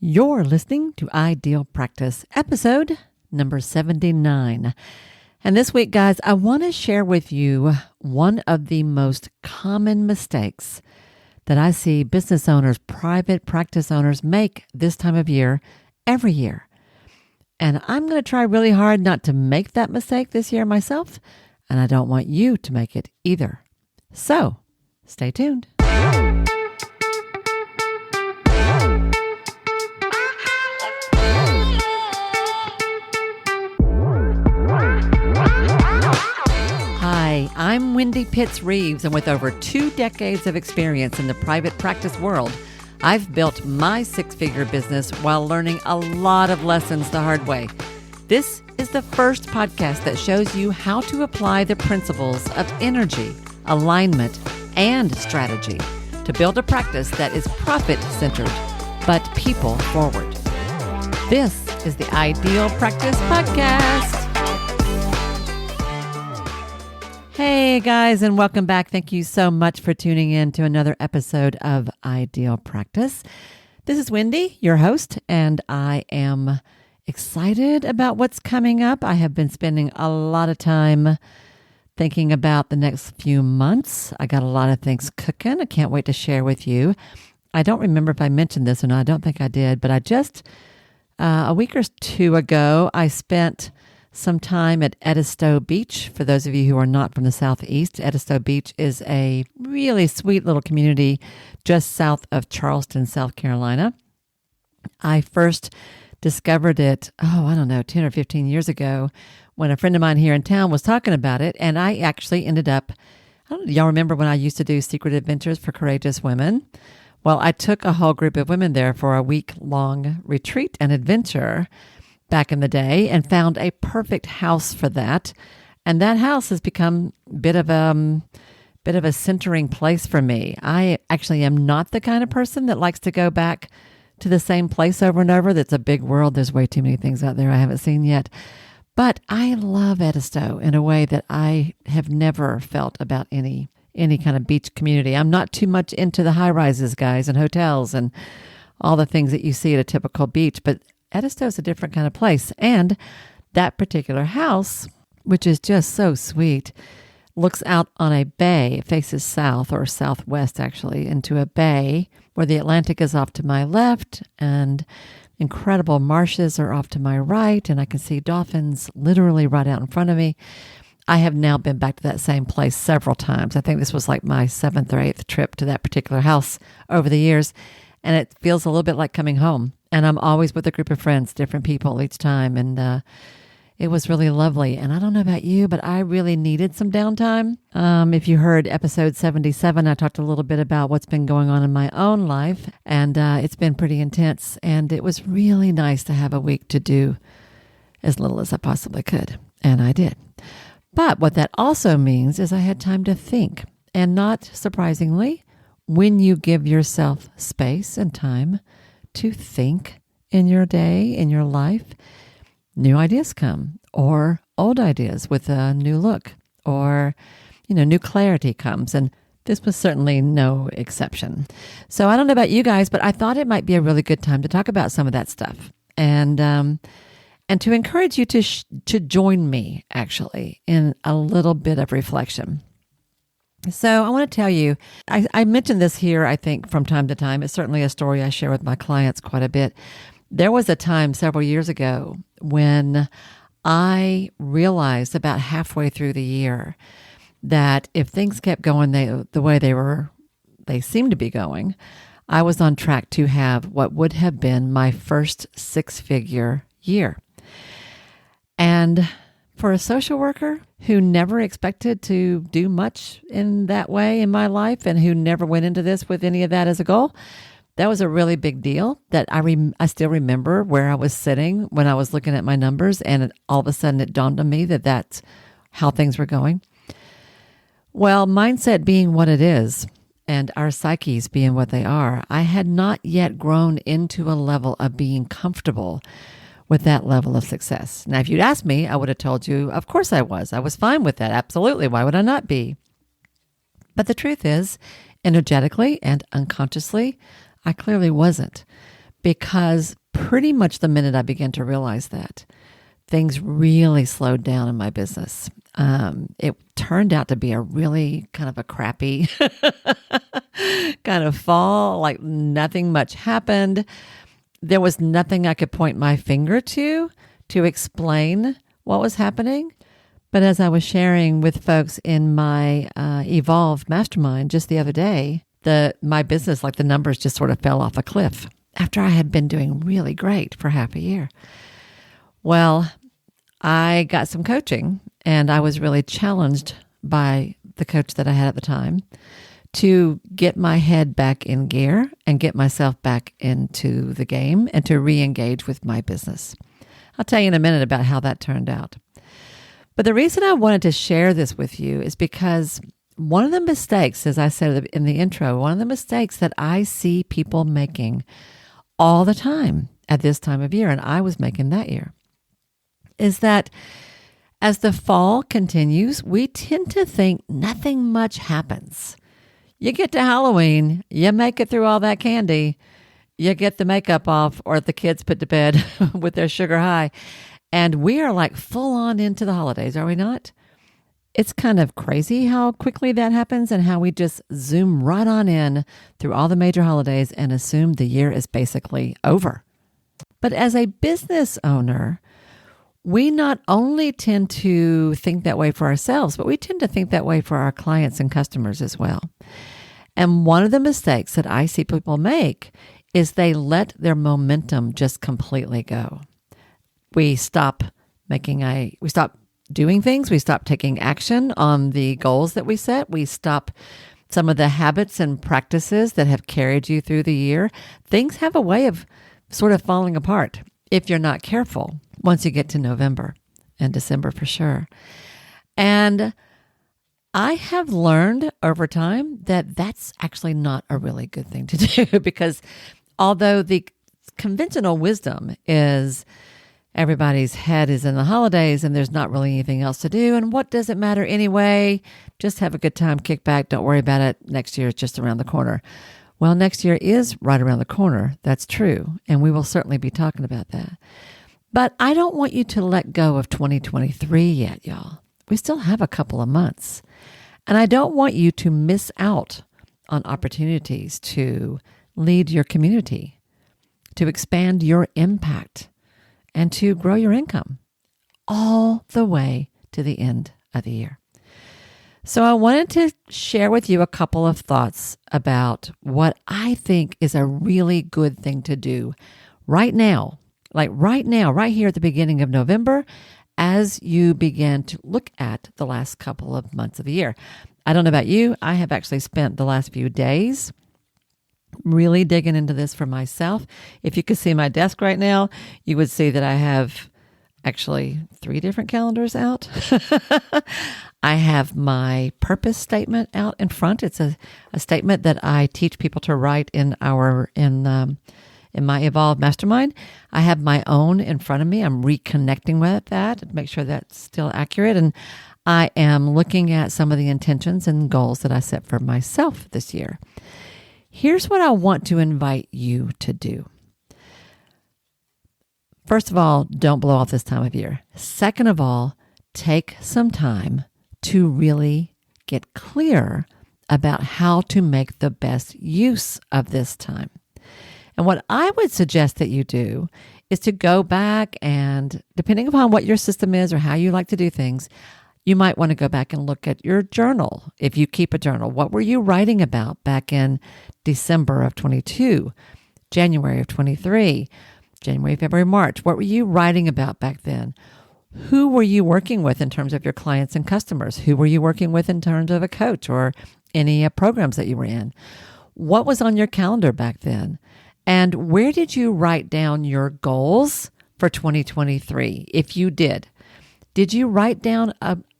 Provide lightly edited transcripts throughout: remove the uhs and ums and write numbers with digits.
You're listening to Ideal Practice, episode number 79. And this week, guys, I want to share with you one of the most common mistakes that I see business owners, private practice owners make this time of year, every year. And I'm going to try really hard not to make that mistake this year myself, and I don't want you to make it either. So, stay tuned. Hi, I'm Wendy Pitts-Reeves, and with over 2 decades of experience in the private practice world, I've built my 6-figure business while learning a lot of lessons the hard way. This is the first podcast that shows you how to apply the principles of energy, alignment, and strategy to build a practice that is profit-centered, but people-forward. This is the Ideal Practice Podcast. Hey guys, and welcome back. Thank you so much for tuning in to another episode of Ideal Practice. This is Wendy, your host, and I am excited about what's coming up. I have been spending a lot of time thinking about the next few months. I got a lot of things cooking. I can't wait to share with you. I don't remember if I mentioned this or not. I don't think I did, but I just, a week or 2 ago, I spent some time at Edisto Beach. For those of you who are not from the Southeast, Edisto Beach is a really sweet little community just south of Charleston, South Carolina. I first discovered it, 10 or 15 years ago when a friend of mine here in town was talking about it. And I actually ended up, y'all remember when I used to do Secret Adventures for Courageous Women? Well, I took a whole group of women there for a week-long retreat and adventure back in the day and found a perfect house for that. And that house has become a bit of a centering place for me. I actually am not the kind of person that likes to go back to the same place over and over. That's a big world. There's way too many things out there I haven't seen yet. But I love Edisto in a way that I have never felt about any kind of beach community. I'm not too much into the high-rises, guys, and hotels and all the things that you see at a typical beach, but Edisto is a different kind of place. And that particular house, which is just so sweet, looks out on a bay. It faces south or southwest, actually, into a bay where the Atlantic is off to my left and incredible marshes are off to my right. And I can see dolphins literally right out in front of me. I have now been back to that same place several times. I think this was like my 7th or 8th trip to that particular house over the years. And it feels a little bit like coming home. And I'm always with a group of friends, different people each time. And it was really lovely. And I don't know about you, but I really needed some downtime. If you heard episode 77, I talked a little bit about what's been going on in my own life. And it's been pretty intense. And it was really nice to have a week to do as little as I possibly could. And I did. But what that also means is I had time to think. And not surprisingly, when you give yourself space and time to think in your day, in your life, new ideas come, or old ideas with a new look, or, new clarity comes. And this was certainly no exception. So I don't know about you guys, but I thought it might be a really good time to talk about some of that stuff. And to encourage you to join me, actually, in a little bit of reflection. So I want to tell you, I mentioned this here, I think, from time to time. It's certainly a story I share with my clients quite a bit. There was a time several years ago when I realized about halfway through the year that if things kept going the way they seemed to be going, I was on track to have what would have been my first 6-figure year. And for a social worker who never expected to do much in that way in my life and who never went into this with any of that as a goal, that was a really big deal that I still remember where I was sitting when I was looking at my numbers, and all of a sudden it dawned on me that that's how things were going. Well, mindset being what it is and our psyches being what they are, I had not yet grown into a level of being comfortable with that level of success. Now, if you'd asked me, I would have told you, of course I was. I was fine with that. Absolutely. Why would I not be? But the truth is, energetically and unconsciously, I clearly wasn't, because pretty much the minute I began to realize that, things really slowed down in my business. It turned out to be a really kind of a crappy kind of fall, like nothing much happened. There was nothing I could point my finger to explain what was happening. But as I was sharing with folks in my Evolve Mastermind just the other day, my business, like the numbers just sort of fell off a cliff after I had been doing really great for half a year. Well, I got some coaching, and I was really challenged by the coach that I had at the time to get my head back in gear and get myself back into the game and to re-engage with my business. I'll tell you in a minute about how that turned out. But the reason I wanted to share this with you is because one of the mistakes, as I said in the intro, one of the mistakes that I see people making all the time at this time of year, and I was making that year, is that as the fall continues, we tend to think nothing much happens. You get to Halloween, you make it through all that candy, you get the makeup off or the kids put to bed with their sugar high, and we are like full on into the holidays, are we not? It's kind of crazy how quickly that happens and how we just zoom right on in through all the major holidays and assume the year is basically over. But as a business owner, we not only tend to think that way for ourselves, but we tend to think that way for our clients and customers as well. And one of the mistakes that I see people make is they let their momentum just completely go. We stop doing things. We stop taking action on the goals that we set. We stop some of the habits and practices that have carried you through the year. Things have a way of sort of falling apart if you're not careful once you get to November and December for sure. And I have learned over time that that's actually not a really good thing to do because although the conventional wisdom is everybody's head is in the holidays and there's not really anything else to do. And what does it matter anyway? Just have a good time, kick back. Don't worry about it. Next year is just around the corner. Well, next year is right around the corner. That's true. And we will certainly be talking about that. But I don't want you to let go of 2023 yet, y'all. We still have a couple of months. And I don't want you to miss out on opportunities to lead your community, to expand your impact, and to grow your income all the way to the end of the year. So I wanted to share with you a couple of thoughts about what I think is a really good thing to do right now, right here at the beginning of November, as you begin to look at the last couple of months of the year. I don't know about you. I have actually spent the last few days really digging into this for myself. If you could see my desk right now, you would see that I have actually 3 different calendars out. I have my purpose statement out in front. It's a statement that I teach people to write in my Evolve Mastermind. I have my own in front of me. I'm reconnecting with that to make sure that's still accurate. And I am looking at some of the intentions and goals that I set for myself this year. Here's what I want to invite you to do. First of all, don't blow off this time of year. Second of all, take some time to really get clear about how to make the best use of this time. And what I would suggest that you do is to go back and, depending upon what your system is or how you like to do things, you might want to go back and look at your journal. If you keep a journal, what were you writing about back in December of 22, January of 23, January, February, March? What were you writing about back then? Who were you working with in terms of your clients and customers? Who were you working with in terms of a coach or any programs that you were in? What was on your calendar back then? And where did you write down your goals for 2023? If you did you write down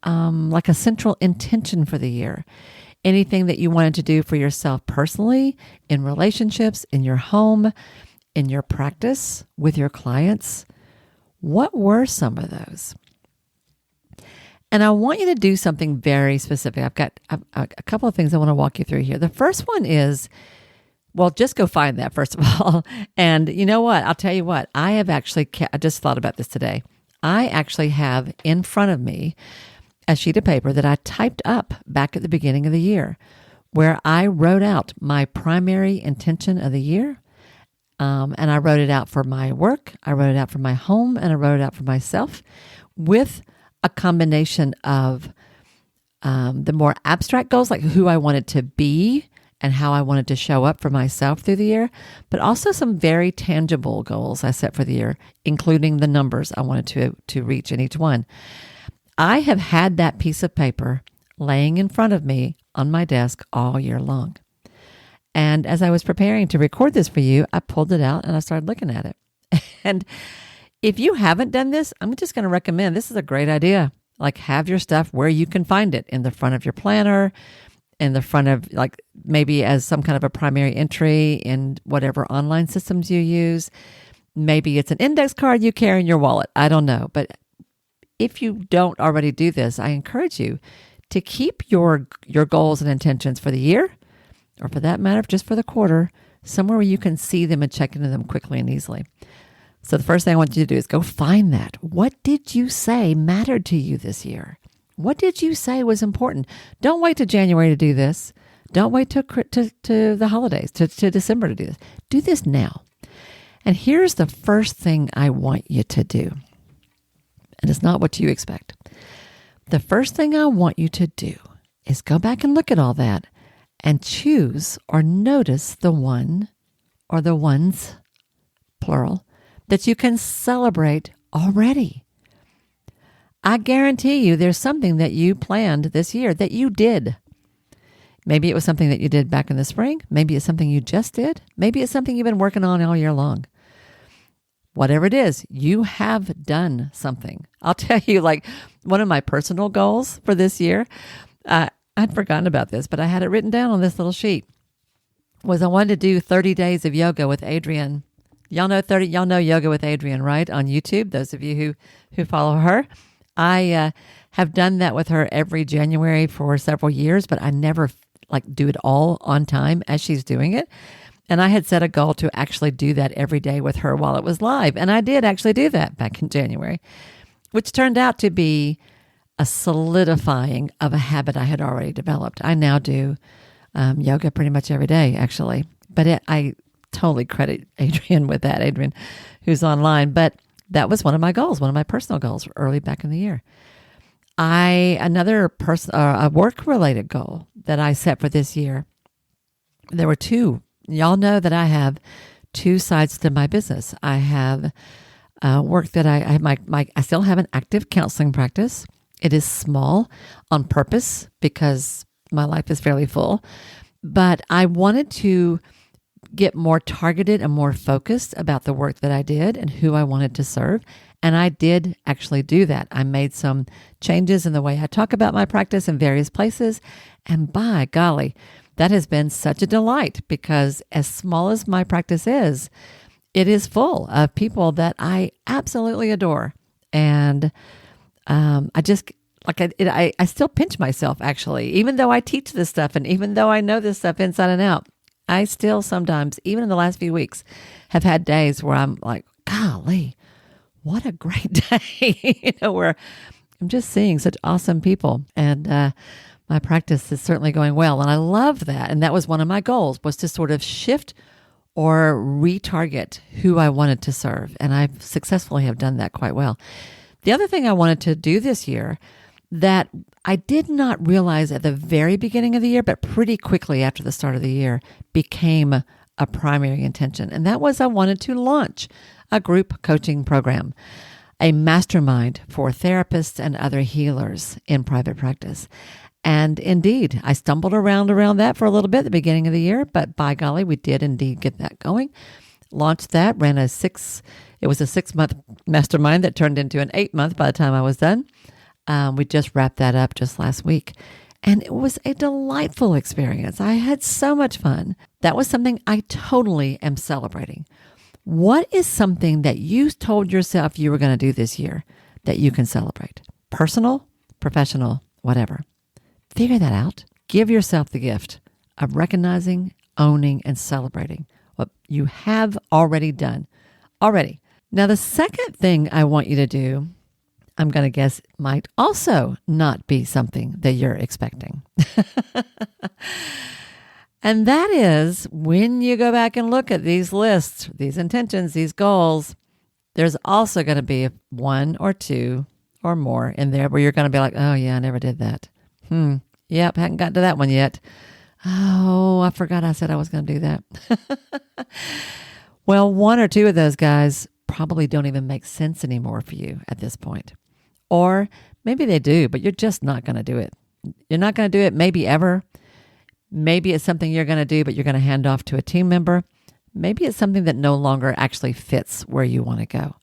like a central intention for the year? Anything that you wanted to do for yourself personally, in relationships, in your home, in your practice, with your clients? What were some of those? And I want you to do something very specific. I've got a couple of things I want to walk you through here. The first one is Well, just go find that, first of all. And you know what? I'll tell you what. I have actually, I just thought about this today. I actually have in front of me a sheet of paper that I typed up back at the beginning of the year where I wrote out my primary intention of the year. And I wrote it out for my work, I wrote it out for my home, and I wrote it out for myself with a combination of the more abstract goals, like who I wanted to be and how I wanted to show up for myself through the year, but also some very tangible goals I set for the year, including the numbers I wanted to reach in each one. I have had that piece of paper laying in front of me on my desk all year long. And as I was preparing to record this for you, I pulled it out and I started looking at it. And if you haven't done this, I'm just going to recommend, this is a great idea. Like, have your stuff where you can find it, in the front of your planner, in the front of, like, maybe as some kind of a primary entry in whatever online systems you use. Maybe it's an index card you carry in your wallet. I don't know. But if you don't already do this, I encourage you to keep your goals and intentions for the year, or for that matter, just for the quarter, somewhere where you can see them and check into them quickly and easily. So the first thing I want you to do is go find that. What did you say mattered to you this year? What did you say was important? Don't wait to January to do this. Don't wait to the holidays, to December to do this. Do this now. And here's the first thing I want you to do. And it's not what you expect. The first thing I want you to do is go back and look at all that and choose or notice the one or the ones, plural, that you can celebrate already. I guarantee you there's something that you planned this year that you did. Maybe it was something that you did back in the spring. Maybe it's something you just did. Maybe it's something you've been working on all year long. Whatever it is, you have done something. I'll tell you, like, one of my personal goals for this year, I'd forgotten about this, but I had it written down on this little sheet, was I wanted to do 30 days of yoga with Adrienne. Y'all know Yoga with Adrienne, right? On YouTube, those of you who follow her. I have done that with her every January for several years, but I never do it all on time as she's doing it. And I had set a goal to actually do that every day with her while it was live. And I did actually do that back in January, which turned out to be a solidifying of a habit I had already developed. I now do yoga pretty much every day, actually. But I totally credit Adrienne with that, Adrienne, who's online. But that was one of my goals, one of my personal goals early back in the year. A work-related goal that I set for this year, there were two. Y'all know that I have two sides to my business. I have work that I have I still have an active counseling practice. It is small on purpose because my life is fairly full, but I wanted to get more targeted and more focused about the work that I did and who I wanted to serve. And I did actually do that. I made some changes in the way I talk about my practice in various places. And by golly, that has been such a delight, because as small as my practice is, it is full of people that I absolutely adore. And I still pinch myself, actually, even though I teach this stuff and even though I know this stuff inside and out. I still sometimes, even in the last few weeks, have had days where I'm like, golly, what a great day, where I'm just seeing such awesome people. And my practice is certainly going well. And I love that. And that was one of my goals, was to sort of shift or retarget who I wanted to serve. And I successfully have done that quite well. The other thing I wanted to do this year that I did not realize at the very beginning of the year, but pretty quickly after the start of the year became a primary intention. And that was I wanted to launch a group coaching program, a mastermind for therapists and other healers in private practice. And indeed, I stumbled around that for a little bit at the beginning of the year, but by golly, we did indeed get that going. Launched that, it was a 6-month mastermind that turned into an 8-month by the time I was done. We just wrapped that up just last week. And it was a delightful experience. I had so much fun. That was something I totally am celebrating. What is something that you told yourself you were going to do this year that you can celebrate? Personal, professional, whatever. Figure that out. Give yourself the gift of recognizing owning and celebrating what you have already done. Already. Now, the second thing I want you to do, I'm going to guess, might also not be something that you're expecting. And that is when you go back and look at these lists, these intentions, these goals, there's also going to be one or two or more in there where you're going to be like, oh yeah, I never did that. Yep, hadn't gotten to that one yet. Oh, I forgot I said I was going to do that. Well, one or two of those guys probably don't even make sense anymore for you at this point. Or maybe they do, but you're just not going to do it. You're not going to do it maybe ever. Maybe it's something you're going to do, but you're going to hand off to a team member. Maybe it's something that no longer actually fits where you want to go.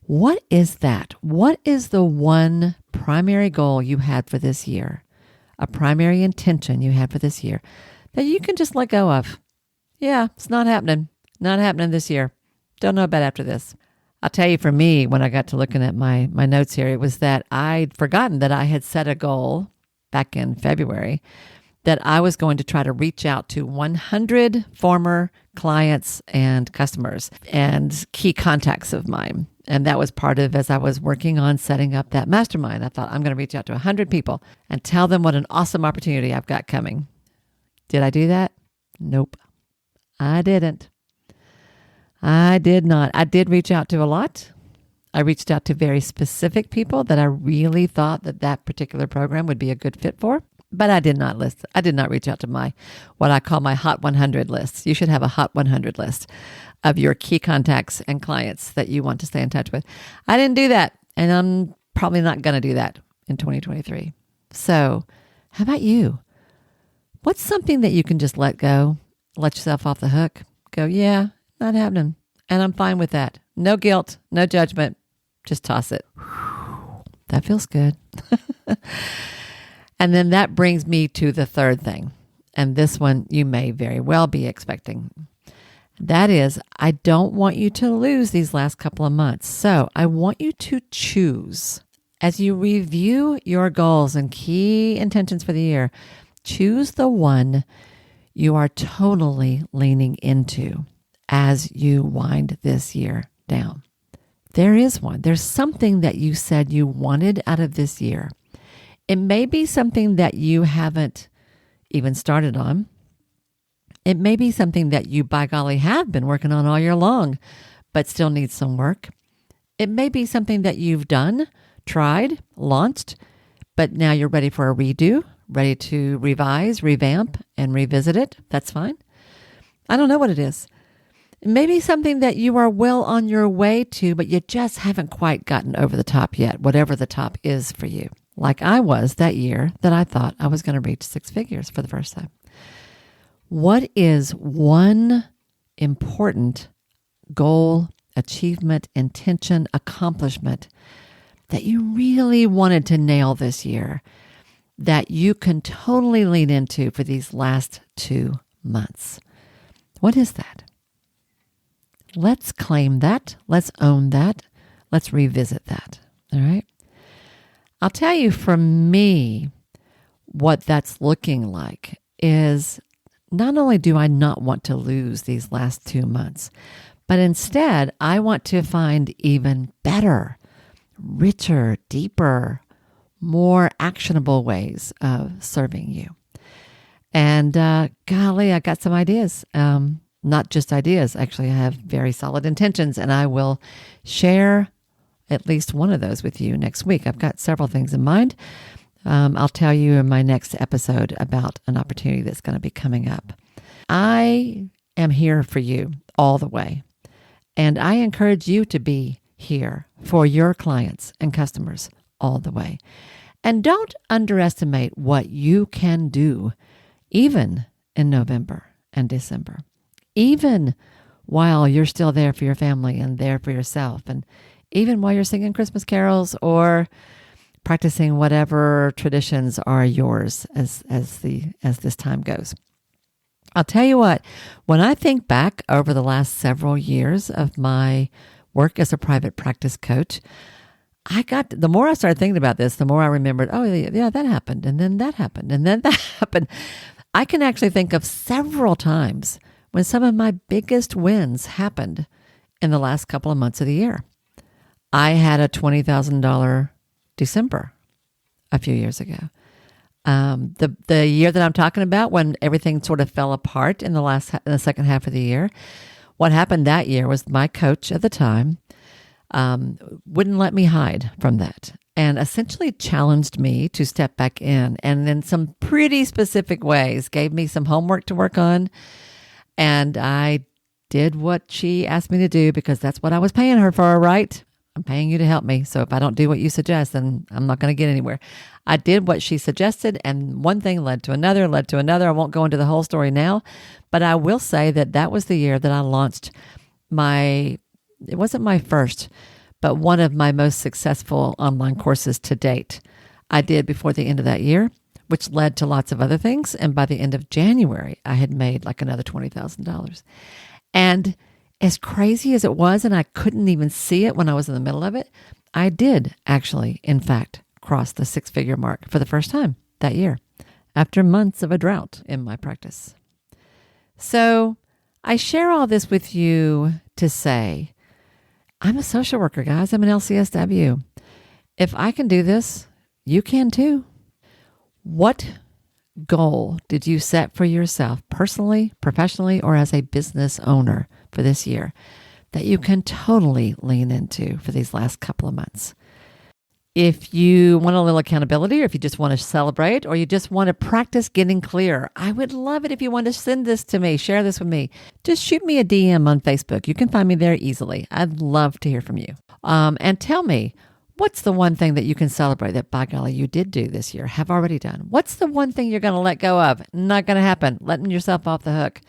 What is that? What is the one primary goal you had for this year? A primary intention you had for this year that you can just let go of? Yeah, it's not happening. Not happening this year. Don't know about after this. I'll tell you, for me, when I got to looking at my notes here, it was that I'd forgotten that I had set a goal back in February that I was going to try to reach out to 100 former clients and customers and key contacts of mine. And that was part of, as I was working on setting up that mastermind, I thought I'm going to reach out to 100 people and tell them what an awesome opportunity I've got coming. Did I do that? Nope, I didn't. I did not. I did reach out to a lot. I reached out to very specific people that I really thought that particular program would be a good fit for. But I did not reach out to what I call my Hot 100 list. You should have a Hot 100 list of your key contacts and clients that you want to stay in touch with. I didn't do that, and I'm probably not going to do that in 2023. So how about you? What's something that you can just let go, let yourself off the hook, go, yeah, not happening, and I'm fine with that. No guilt, no judgment, just toss it. That feels good. And then that brings me to the third thing. And this one you may very well be expecting. That is, I don't want you to lose these last couple of months. So I want you to choose, as you review your goals and key intentions for the year, choose the one you are totally leaning into as you wind this year down. There is one. There's something that you said you wanted out of this year. It may be something that you haven't even started on. It may be something that you, by golly, have been working on all year long, but still needs some work. It may be something that you've done, tried, launched, but now you're ready for a redo, ready to revise, revamp, and revisit it. That's fine. I don't know what it is. It may be something that you are well on your way to, but you just haven't quite gotten over the top yet, whatever the top is for you. Like I was that year that I thought I was going to reach 6 figures for the first time. What is one important goal, achievement, intention, accomplishment that you really wanted to nail this year that you can totally lean into for these last 2 months? What is that? Let's claim that. Let's own that. Let's revisit that. All right? I'll tell you, for me, what that's looking like is not only do I not want to lose these last 2 months, but instead I want to find even better, richer, deeper, more actionable ways of serving you. And golly, I got some ideas. Not just ideas. Actually, I have very solid intentions, and I will share at least one of those with you next week. I've got several things in mind. I'll tell you in my next episode about an opportunity that's going to be coming up. I am here for you all the way, and I encourage you to be here for your clients and customers all the way. And don't underestimate what you can do even in November and December, even while you're still there for your family and there for yourself, and even while you're singing Christmas carols or practicing whatever traditions are yours as this time goes. I'll tell you what, when I think back over the last several years of my work as a private practice coach, the more I started thinking about this, the more I remembered, oh yeah, that happened, and then that happened, and then that happened. I can actually think of several times when some of my biggest wins happened in the last couple of months of the year. I had a $20,000 December a few years ago. The year that I'm talking about, when everything sort of fell apart in the second half of the year, what happened that year was my coach at the time wouldn't let me hide from that, and essentially challenged me to step back in, and in some pretty specific ways gave me some homework to work on. And I did what she asked me to do because that's what I was paying her for, right? I'm paying you to help me. So if I don't do what you suggest, then I'm not going to get anywhere. I did what she suggested, and one thing led to another, I won't go into the whole story now, but I will say that was the year that I launched it wasn't my first, but one of my most successful online courses to date. I did before the end of that year, which led to lots of other things. And by the end of January, I had made like another $20,000. And as crazy as it was, and I couldn't even see it when I was in the middle of it, I did actually, in fact, cross the six-figure mark for the first time that year, after months of a drought in my practice. So I share all this with you to say, I'm a social worker, guys. I'm an LCSW. If I can do this, you can too. What goal did you set for yourself personally, professionally, or as a business owner for this year that you can totally lean into for these last couple of months? If you want a little accountability, or if you just want to celebrate, or you just want to practice getting clear, I would love it if you want to send this to me, share this with me. Just shoot me a DM on Facebook. You can find me there easily. I'd love to hear from you. And tell me, what's the one thing that you can celebrate that, by golly, you did do this year, have already done? What's the one thing you're going to let go of? Not going to happen. Letting yourself off the hook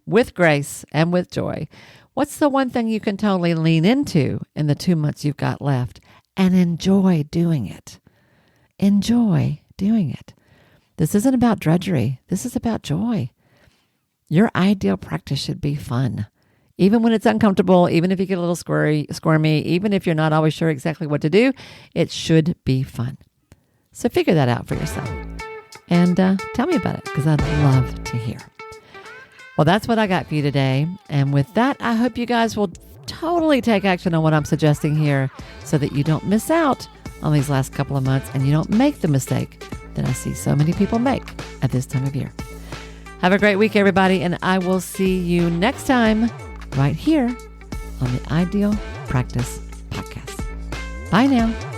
with grace and with joy. What's the one thing you can totally lean into in the 2 months you've got left? And enjoy doing it. Enjoy doing it. This isn't about drudgery. This is about joy. Your ideal practice should be fun. Even when it's uncomfortable, even if you get a little squirmy, even if you're not always sure exactly what to do, it should be fun. So figure that out for yourself. And tell me about it, because I'd love to hear. Well, that's what I got for you today. And with that, I hope you guys will totally take action on what I'm suggesting here so that you don't miss out on these last couple of months and you don't make the mistake that I see so many people make at this time of year. Have a great week, everybody, and I will see you next time right here on the Ideal Practice Podcast. Bye now.